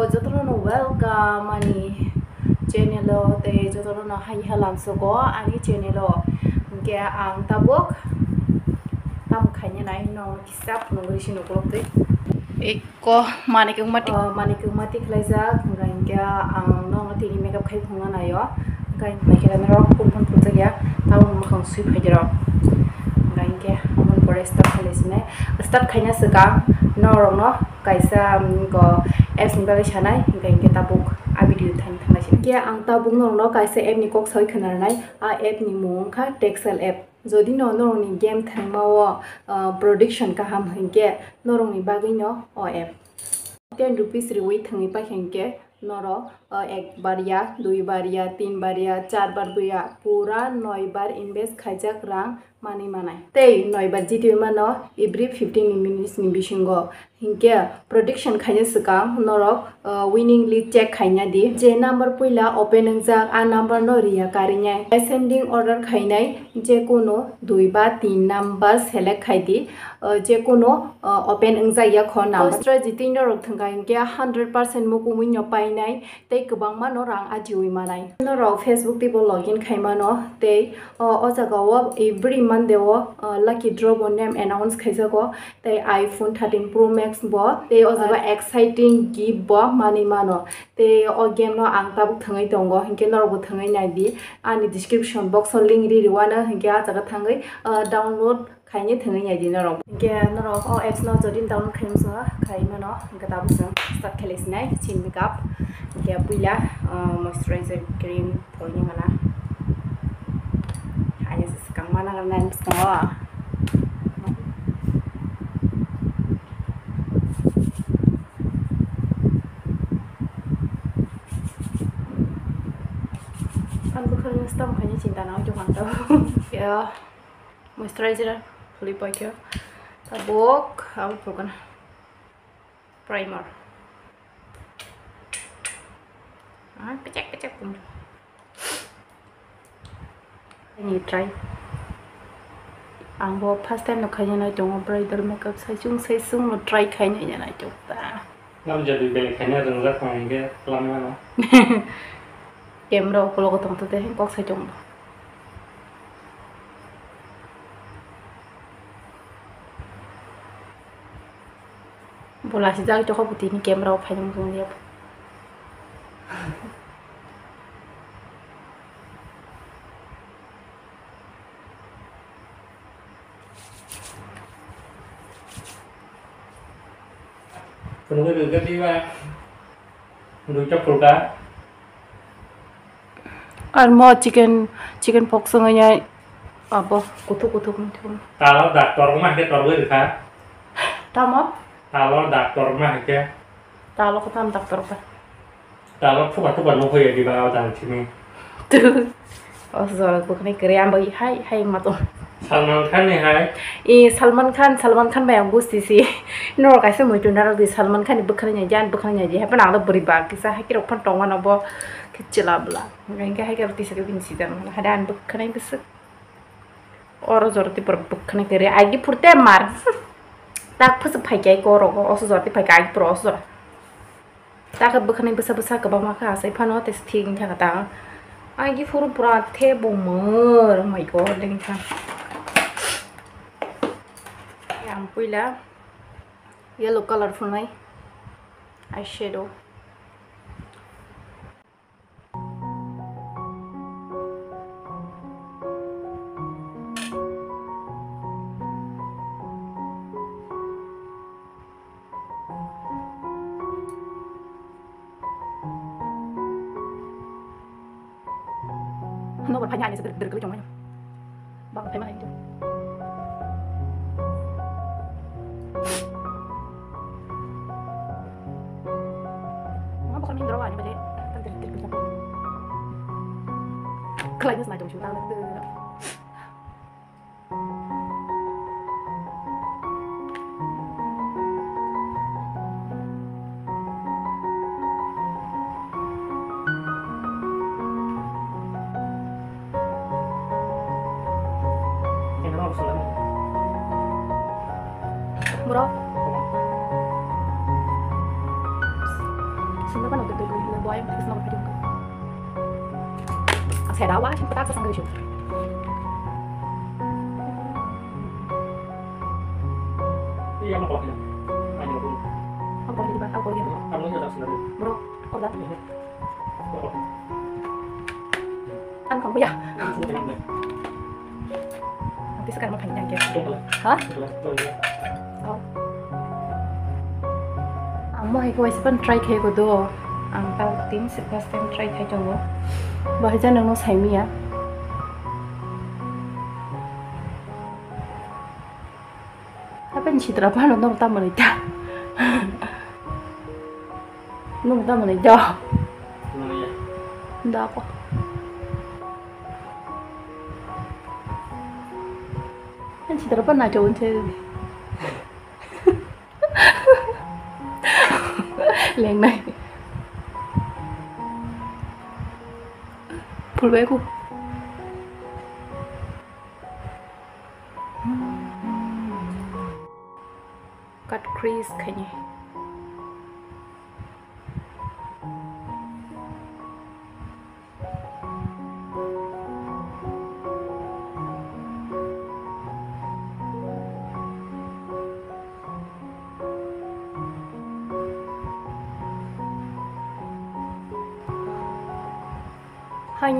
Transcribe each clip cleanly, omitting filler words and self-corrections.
jotono welcome ani channel te jotono hai halam sogo ani channel ke ang tabok tam khanya nai no kisap no gisi no kolokte eko manikung mati khlaisa ngangya ang no tini makeup khai phunga nayo ngai maikela ro pun putya taw makhang sui phajiro ngangke amon pore start khaina saka no rong no kaisa ko apps ni bagai sanai ngangke tabuk a video thang ke ang tabuk no kaisa app ni kok soi khana nai a app ni mung kha texel app jodi no ni game thangmawo production ka ham hingke norong ni bagai no o app 10 rupees riwi thangi pa hingke noro ek bar ya dui bar ya tin bar ya char bar buya pura 9 bar invest khaijak rang mani manai tei 9 bar jiti mano every 15 minutes ni bisingo hingke production khanya saka noro winningly check khanya di je number puila open engjak a number no riya karinya ascending order khainai je kono 2 ba 3 number select khaidi je kono open engjak ya kho number strategy no rok thanga hingke 100% mukumu nyo painai tei kubang mano rang ajiwi manai noro facebook tibo login khaimano tei o jagawo every monday wo lucky draw bo name announce khaijago tei iphone 13 pro max bo tei o jaga exciting gift bo mani mano tei o game no ang tabuk thangai tongo hinke noro bo thangai naidi ani description box o link ri riwana hinke a jaga thangai download khaini thangai naidi noro hinke noro o apps no jodi download khaimsa khaimano hinke tabu start khelesnai chin makeup hinke puila moisturizer cream thorni mana hanya sekang mana kan semua kan bukan stam hanya cinta nak cuma tahu ya moisturizer beli pakai tabuk aku bukan primer pecek pun ini try ang bo first time no khanya nai tong bridal makeup sai chung no try khanya nya nai tok ta nam jadi bele khanya rang ra khangge lamma no camera ko lo tong to te kok sai tong bola si jang to ko puti ni camera phai jong jong dia Penunggu juga tiba, menurut pulka. Mau chicken pox nganya apa kutuk macam. Kalau dokter rumah ke dokter juga. Tama? Kalau dokter rumah ke. Kalau ketam dokter apa? Kalau tuh baru ya di bawah dan sini. Tuh. Oh soal bukan keriam bagi hai mato. Salman Khan nih hai. Salman Khan bayang gusti sih. Nor kaisa moi tu naral di Salman Khan bekerja je. Apa nak ada beriba kisah hai kira pan tongan apa kecila bela. Mereka hai kira tisah kebin sidan. Ada an bekerja besar. Orang zorti bekerja kerja. Agi purte mar. Tak pas pakai koro. Osu zorti pakai agi pro osu. Tak bekerja besar kebang maka saya pano tes ting kata. Agi pura teh bomer. Oh my god, dengan kan. Yang puila yellow colorful nai eyeshadow no berpanjang ini seger cuma bang tema itu Kalian sengaja cuma tahu itu. Murah. Xin nó bắt đầu từ từ lên boy thì nó phải dùng xe đá quá chứ có tác sang đây chứ Iya mau kopi. Ayo dulu. không có gì bạn tao có gì Kamu nyata sendiri. bro không đó Kopi. ăn không bây giờ Sudah ini. nanti sekarang makan yang kia Betul. hả Betul. không mau hay quay sepan try kayak gitu ang tao tim sepas tem try kayak jonggo bahasa nang no saimi ya apa ni citra apa nong tam mana dah nong tam mana dah Gimana ya? ndak apa kan citra apa nak jauh je leng này 풀 외고 cut crease kayaknya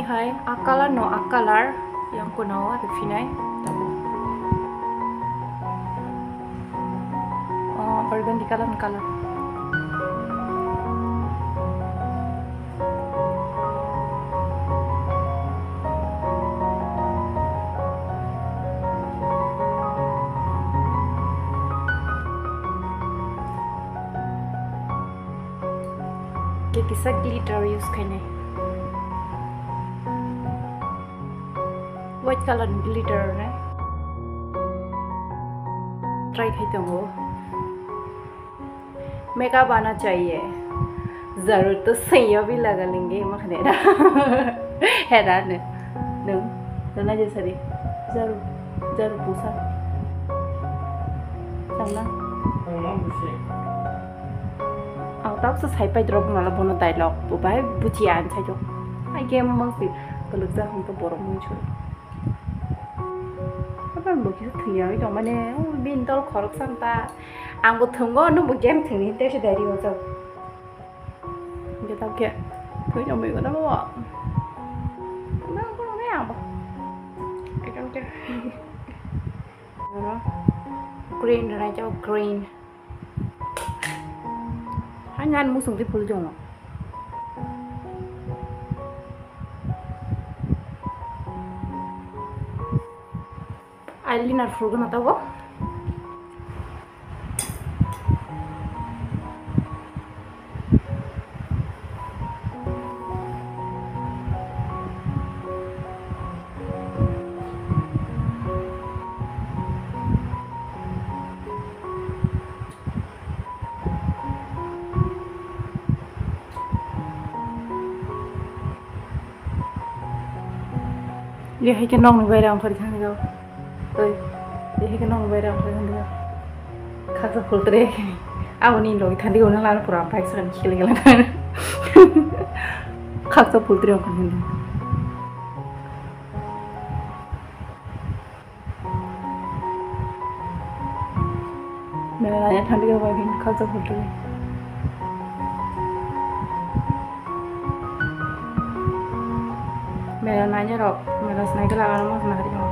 hai akalar no akalar yang kuno ada finai tahu burgundy color kayak kisah glitter use kayaknya white color glitter है ट्राई करते हो मेकअप आना चाहिए जरूर तो सही भी लगा लेंगे मखने ना है ना नंग ना जैसा रे जरूर पूछा चलना Kamu sih.เอาต้องใส่ไปตรงนั้นแล้วบนไตหลอกปุ๊บไปบุจิอันใช่จ้ะไอเกมมันสิก็ลึกจะของตัวบอร์มช่วยcác bạn buộc thứ nhiều cái mà nè pin tao khó được sang ta ăn một thùng có nó một game thằng này tao sẽ để đi vào rồi cái tao kia thứ nhỏ mình của nó bỏ nó có mấy nào mà cái trong kia đó green rồi này cho green hai ngàn mua súng thì phun dùng eyeliner furgun atau dia hay cái nong này về đâu phải thằng đâu ơi dia cái nong về đâu phải thằng đâu khác rất phul tre aku nih loh tadi orang lalu pura apa sekarang kili kan khác rất phul tre kan ini mereka tadi dia bagi khác rất phul tre mereka nanya rok mereka snack lah orang mau snack dia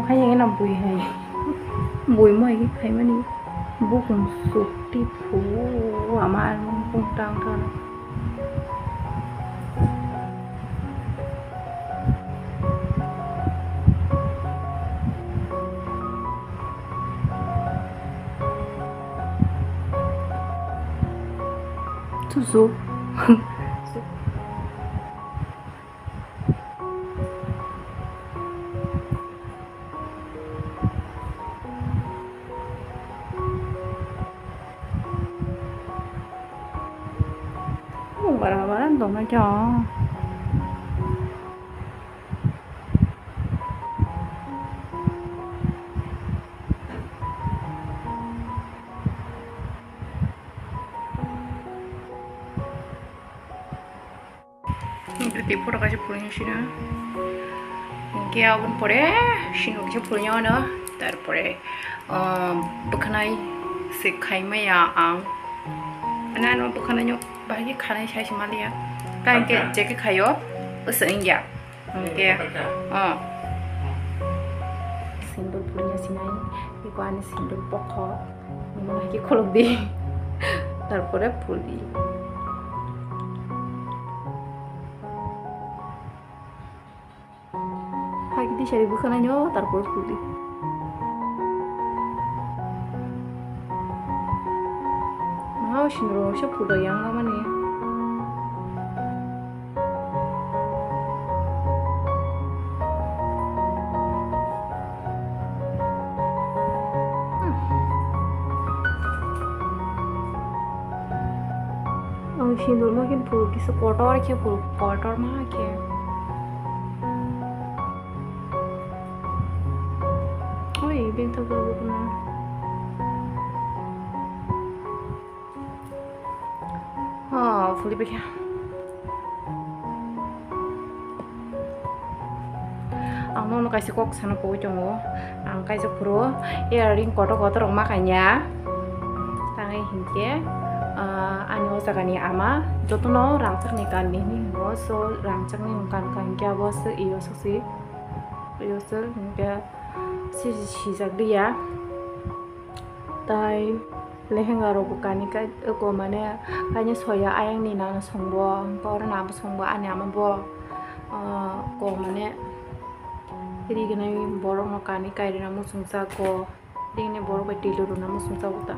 hay yang ini bui hay bui mai hay mana ni bukan suti pu amal pun tang kan susu Barang-barang dong aja. Berarti pura kasih punya sih na. Mungkin abun pore, sih kasih punya na. Terpore, bekanai sekai maya ang. Anak bekanai bagi kanai saya cuma lihat. Kan ke jadi kayo, usahain ya. Mungkin, simbol punya sih na. Iku ane simbol pokok. Ini lagi kolok di. Terpore puli. Di cari bukan aja taruh putih. Nah, sindro siapa udah yang lama nih? Oh, sindro makin puluh kisah kotor kayak puluh kotor mah kayak. Bintang baru pernah. Fully back. Ang mau kasih kok sana po jongo. Ang kasih pro, ring kotor-kotor makanya. Tangai hingke. Ano sa kani ama. Joto no rangcak ni kan ni so rangcak ni kan kya bos iyo sosi. Iyo so hingke. 시작 dia tai lehenga ro bukani ka ko mane kanya soya ayang ni na songbo ko ra na songbo ane ambo ko mane iri gina borong no kani kai na musungsa ko ding ne borong ba tilu na musungsa uta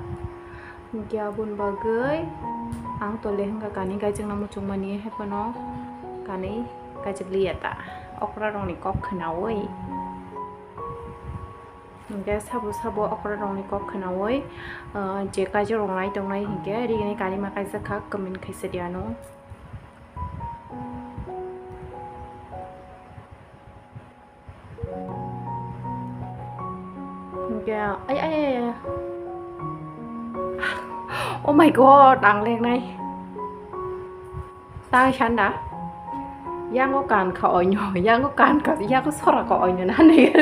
kya bun bagai ang to lehenga kani kai jeng na muchung mani he pano kani ka jigliata okra rong ni kok khnaoi hingga sabu okra rong ni kok khnaoi je ka je rong nai tong nai hingga ri ni kali makai sakha comment khaise diano hingga ai oh my god ang lek này tai chan đã yang có càn khẩu nhỏ yang có càn cả yang có sora khẩu nhỏ này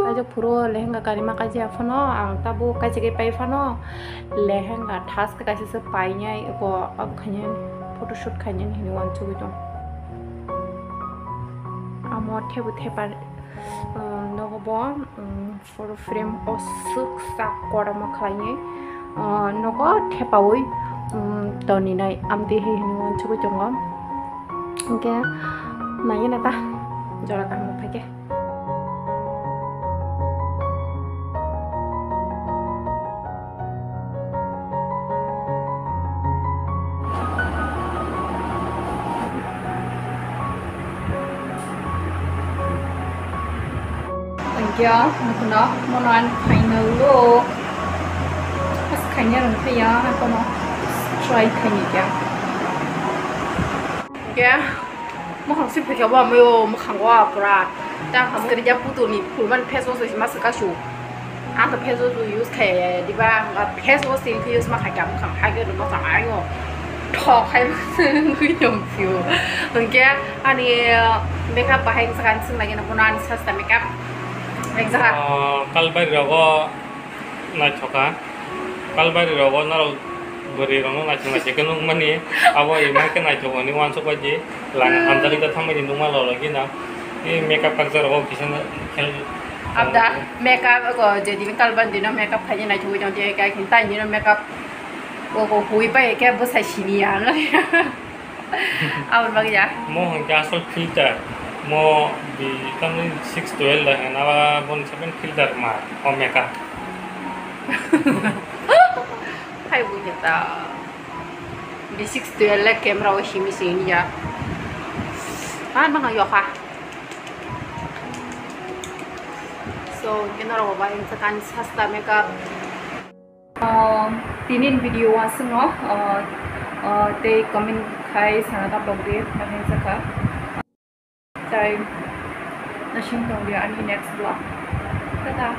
aja puro lehenga kali makaji afano ang tabu kaji ke pai fano lehenga thas ke kasi se pai nya ko ab khanya photoshoot khanya ni wan chu to amo thebu thepar nogo photo frame osuk sak kora ma khanye nogo thepawi toni nai amti he ni wan chu to ngam ke nai na ta jora ta mo phake ya nó ăn phải nấu pas kayaknya nanti ya apa mau try kayaknya ya mau harus pakai apa mau kangwa berat dan kamu kerja putu nih pulman peso sih masuk kasu anda peso tuh use kayak di bang peso sih use mah kayak kamu harga rumah sama ayo toh kayak gue nyompiu mungkin ani makeup bahaya sekarang lagi nakunan sasta makeup kalbari rogo na choka kalbari rogo na beri rogo na chima chicken mani abo ima ke na chogo ni wan so baje lang amdali ta thamai ni numa lo lagi na e makeup paksa rogo kisan khel abda makeup ko jadi kalban dina makeup khanya na chogo jong je ka kinta ni makeup ko hui ba ke bo sai sini ya la awal bagi ya mo hangka sol filter mo di kami 612 lah na bon 7 filter ma o makeup hai bu kita di 612 lah kamera o himi sini ya mga yo ka so kinaro ba yung sakan sasta makeup tinin video asengo te comment khai sana ta blog de mane saka tai nashing tong dia ani next vlog tata